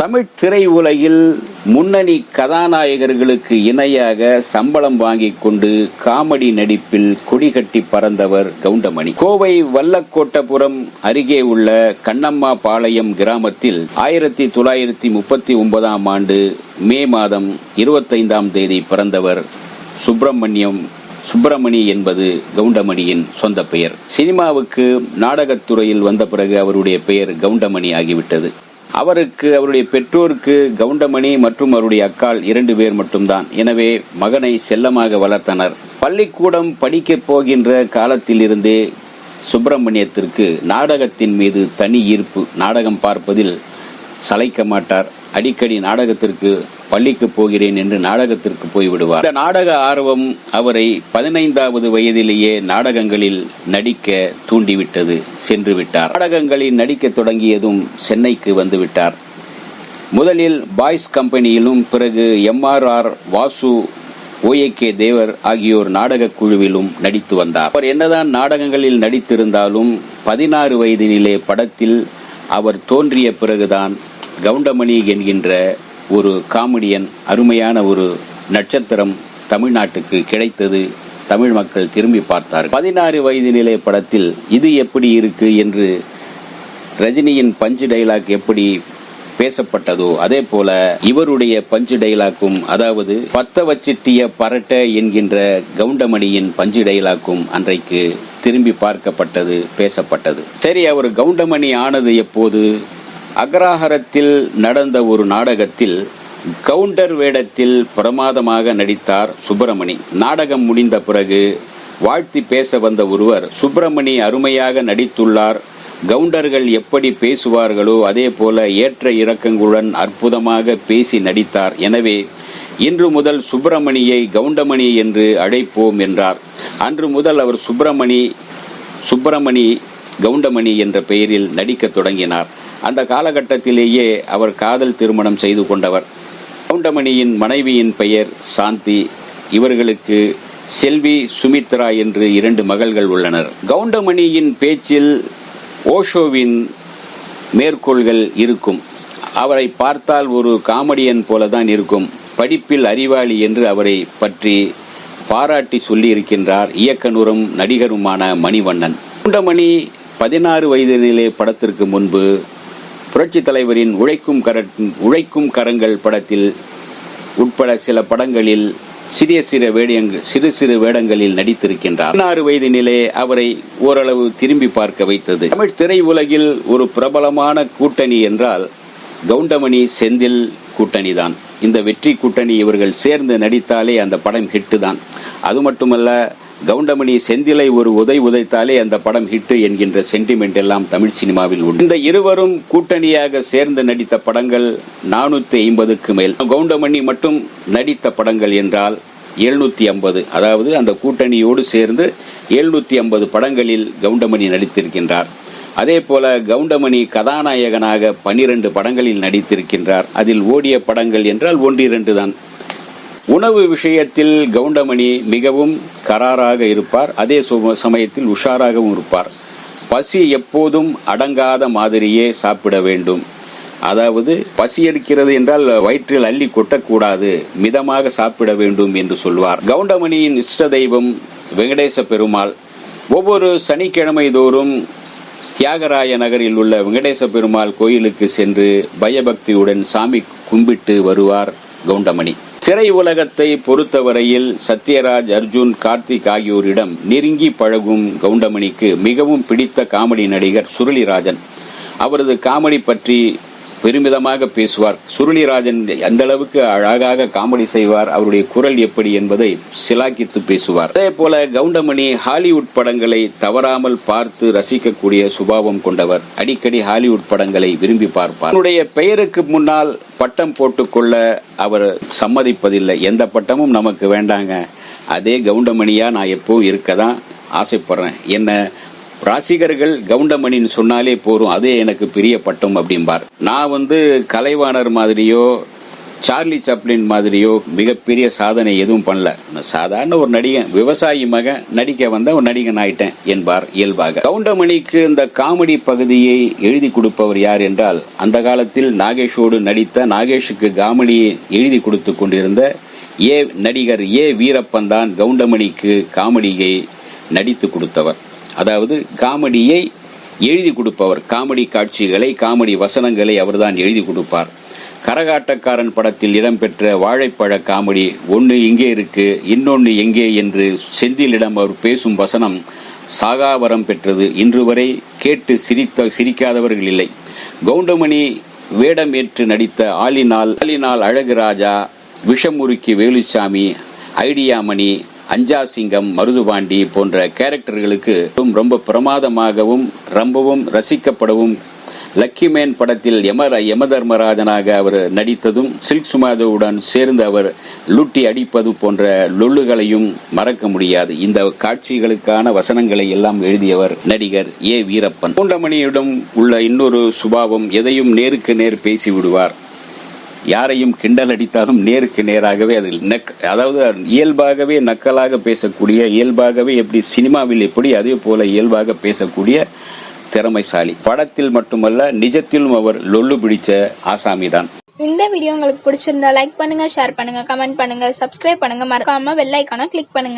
தமிழ் திரை உலகில் முன்னணி கதாநாயகர்களுக்கு இணையாக சம்பளம் வாங்கிக் கொண்டு காமெடி நடிப்பில் கொடிகட்டி பறந்தவர் கவுண்டமணி. கோவை வல்லக்கோட்டபுரம் அருகே உள்ள கண்ணம்மா பாளையம் கிராமத்தில் 1939 ஆண்டு மே மாதம் 25ஆம் தேதி பிறந்தவர் சுப்பிரமணி என்பது கவுண்டமணியின் சொந்த பெயர். சினிமாவுக்கு நாடகத்துறையில் வந்த பிறகு அவருடைய பெயர் கவுண்டமணி ஆகிவிட்டது. அவருடைய பெற்றோருக்கு கவுண்டமணி மற்றும் அவருடைய அக்காள் 2 பேர் மட்டும்தான். எனவே மகனை செல்லமாக வளர்த்தனர். பள்ளிக்கூடம் படிக்கப் போகின்ற காலத்திலிருந்தே சுப்பிரமணியத்திற்கு நாடகத்தின் மீது தனி ஈர்ப்பு. நாடகம் பார்ப்பதில் சளைக்க மாட்டார். அடிக்கடி நாடகத்திற்கு பள்ளிக்கு போகிறேன் என்று நாடகத்திற்கு போய்விடுவார். இந்த நாடக ஆர்வம் அவரை 15வது வயதிலேயே நாடகங்களில் நடிக்க தூண்டிவிட்டது. சென்று விட்டார். நாடகங்களில் நடிக்க தொடங்கியதும் சென்னைக்கு வந்துவிட்டார். முதலில் பாய்ஸ் கம்பெனியிலும் பிறகு MRR வாசு, OAK தேவர் ஆகியோர் நாடக குழுவிலும் நடித்து வந்தார். அவர் என்னதான் நாடகங்களில் நடித்திருந்தாலும் 16 வயதினிலே படத்தில் அவர் தோன்றிய பிறகுதான் கவுண்டமணி என்கின்ற ஒரு காமெடியன், அருமையான ஒரு நட்சத்திரம் தமிழ்நாட்டுக்கு கிடைத்தது. தமிழ் மக்கள் திரும்பி பார்த்தார்கள். 16 வயதினிலே படத்தில் இது எப்படி இருக்கு என்று ரஜினியின் பஞ்சு டைலாக் எப்படி பேசப்பட்டதோ அதே போல இவருடைய பஞ்சு டைலாக்கும், அதாவது பத்த வச்சிட்டிய பரட்ட என்கின்ற கவுண்டமணியின் பஞ்சு டைலாக்கும் அன்றைக்கு திரும்பி பார்க்கப்பட்டது, பேசப்பட்டது. சரி, அவர் கவுண்டமணி ஆனது எப்போது? அக்ரஹாரத்தில் நடந்த ஒரு நாடகத்தில் கவுண்டர் வேடத்தில் பிரமாதமாக நடித்தார் சுப்பிரமணி. நாடகம் முடிந்த பிறகு வாழ்த்தி பேச வந்த ஒருவர், சுப்பிரமணி அருமையாக நடித்துள்ளார், கவுண்டர்கள் எப்படி பேசுவார்களோ அதே போல ஏற்ற இறக்கங்களுடன் அற்புதமாக பேசி நடித்தார், எனவே இன்று முதல் சுப்பிரமணியை கவுண்டமணி என்று அழைப்போம் என்றார். அன்று முதல் அவர் சுப்பிரமணி கவுண்டமணி என்ற பெயரில் நடிக்க தொடங்கினார். அந்த காலகட்டத்திலேயே அவர் காதல் திருமணம் செய்து கொண்டவர். கவுண்டமணியின் மனைவியின் பெயர் சாந்தி. இவர்களுக்கு செல்வி, சுமித்ரா என்று 2 மகள்கள் உள்ளனர். கவுண்டமணியின் பேச்சில் ஓஷோவின் மேற்கோள்கள் இருக்கும். அவரை பார்த்தால் ஒரு காமெடியன் போலதான் இருக்கும். படிப்பில் அறிவாளி என்று அவரை பற்றி பாராட்டி சொல்லி இருக்கின்றார் இயக்குனரும் நடிகருமான மணிவண்ணன். கவுண்டமணி 16 வயதினிலே படத்திற்கு முன்பு புரட்சி தலைவரின் உழைக்கும் கரங்கள் படத்தில் உட்பட சில படங்களில் சிறு சிறு வேடங்களில் நடித்திருக்கின்றார். 16 வயதினிலே அவரை ஓரளவு திரும்பி பார்க்க வைத்தது. தமிழ் திரை உலகில் ஒரு பிரபலமான கூட்டணி என்றால் கவுண்டமணி செந்தில் கூட்டணி தான். இந்த வெற்றி கூட்டணி இவர்கள் சேர்ந்து நடித்தாலே அந்த படம் ஹிட்டு தான். அது மட்டுமல்ல, கவுண்டமணி செந்திலை ஒரு உதைத்தாலே அந்த படம் ஹிட் என்கின்ற சென்டிமெண்ட் எல்லாம் தமிழ் சினிமாவில் உண்டு. இந்த இருவரும் கூட்டணியாக சேர்ந்து நடித்த படங்கள் 450க்கு மேல். கவுண்டமணி மட்டும் நடித்த படங்கள் என்றால் 750. அதாவது அந்த கூட்டணியோடு சேர்ந்து 750 படங்களில் கவுண்டமணி நடித்திருக்கின்றார். அதே போல கவுண்டமணி கதாநாயகனாக 12 படங்களில் நடித்திருக்கின்றார். அதில் ஓடிய படங்கள் என்றால் 1-2 தான். உணவு விஷயத்தில் கவுண்டமணி மிகவும் கராராக இருப்பார். அதே சமயத்தில் உஷாராகவும் இருப்பார். பசி எப்போதும் அடங்காத மாதிரியே சாப்பிட வேண்டும். அதாவது பசி எடுக்கிறது என்றால் வயிற்றில் அள்ளி கொட்டக்கூடாது, மிதமாக சாப்பிட வேண்டும் என்று சொல்வார். கவுண்டமணியின் இஷ்ட தெய்வம் வெங்கடேச பெருமாள். ஒவ்வொரு சனிக்கிழமை தோறும் தியாகராய நகரில் உள்ள வெங்கடேச பெருமாள் கோயிலுக்கு சென்று பயபக்தியுடன் சாமி கும்பிட்டு வருவார் கவுண்டமணி. திரை உலகத்தை பொறுத்தவரையில் சத்யராஜ், அர்ஜுன், கார்த்திக் ஆகியோரிடம் நெருங்கி பழகும் கவுண்டமணிக்கு மிகவும் பிடித்த காமெடி நடிகர் சுருளிராஜன். அவரது காமெடி பற்றி பெருமிதமாக பேசுவார். சுருளிராஜன் அந்த அளவுக்கு அழகாக காமெடி செய்வார். அவருடைய குரல் எப்படி என்பதை சிலாக்கித்து பேசுவார். அதே போல கவுண்டமணி ஹாலிவுட் படங்களை தவறாமல் பார்த்து ரசிக்கக்கூடிய சுபாவம் கொண்டவர். அடிக்கடி ஹாலிவுட் படங்களை விரும்பி பார்ப்பார். அவருடைய பெயருக்கு முன்னால் பட்டம் போட்டுக்கொள்ள அவர் சம்மதிப்பதில்லை. எந்த பட்டமும் நமக்கு வேண்டாங்க, அதே கவுண்டமணியா நான் எப்பவும் இருக்கதான் ஆசைப்படுறேன். என்ன ரசிகர்கள் கவுண்டமணின்னு சொன்னாலே போரும், அதே எனக்கு பெரிய பட்டம் அப்படிம்பார். நான் கலைவாணர் மாதிரியோ சார்லி சாப்ளின் மாதிரியோ மிகப்பெரிய சாதனை எதுவும் பண்ணல. சாதாரண ஒரு நடிகன், விவசாயி மகன், நடிக்க வந்த ஒரு நடிகன் ஆயிட்டேன் என்பார் இயல்பாக. கவுண்டமணிக்கு இந்த காமெடி பகுதியை எழுதி கொடுப்பவர் யார் என்றால், அந்த காலத்தில் நாகேஷோடு நடித்த, நாகேஷுக்கு காமெடியை எழுதி கொடுத்து கொண்டிருந்த நடிகர் வீரப்பன் தான் கவுண்டமணிக்கு காமெடியை நடித்து கொடுத்தவர். அதாவது காமெடியை எழுதி கொடுப்பவர். காமெடி காட்சிகளை, காமெடி வசனங்களை அவர்தான் எழுதி கொடுப்பார். கரகாட்டக்காரன் படத்தில் இடம்பெற்ற வாழைப்பழ காமெடி, ஒன்று இங்கே இருக்கு இன்னொன்று எங்கே என்று செந்திலிடம் அவர் பேசும் வசனம் சாகாவரம் பெற்றது. இன்று வரை கேட்டு சிரிக்காதவர்கள் இல்லை. கவுண்டமணி வேடம் ஏற்று நடித்த ஆலினால் அழகுராஜா, விஷமுறுக்கி வேலுச்சாமி, ஐடியாமணி, அஞ்சாசிங்கம், மருதுபாண்டி போன்ற கேரக்டர்களுக்கு ரொம்ப பிரமாதமாகவும் ரொம்பவும் ரசிக்கப்படவும், லக்கிமேன் படத்தில் யமதர்மராஜனாக அவர் நடித்ததும், சில்க் சுமாதோவுடன் சேர்ந்து அவர் லுட்டி அடிப்பது போன்ற லொல்லுகளையும் மறக்க முடியாது. இந்த காட்சிகளுக்கான வசனங்களை எல்லாம் எழுதியவர் நடிகர் வீரப்பன். கவுண்டமணியிடம் உள்ள இன்னொரு சுபாவம், எதையும் நேருக்கு நேர் பேசி விடுவார். யாரையும் கிண்டல் அடித்தாலும் நேருக்கு நேராகவே அதில் அதாவது இயல்பாகவே நக்கலாக பேசக்கூடிய, இயல்பாகவே எப்படி சினிமாவில் எப்படி அதே போல இயல்பாக பேசக்கூடிய திறமைசாலி. படத்தில் மட்டுமல்ல, நிஜத்திலும் அவர் லொல்லு பிடிச்ச ஆசாமிதான். இந்த வீடியோ உங்களுக்கு பிடிச்சிருந்தா லைக் பண்ணுங்க, ஷேர் பண்ணுங்க, கமெண்ட் பண்ணுங்க, சப்ஸ்கிரைப் பண்ணுங்க, மறக்காம பெல் ஐகானை கிளிக் பண்ணுங்க.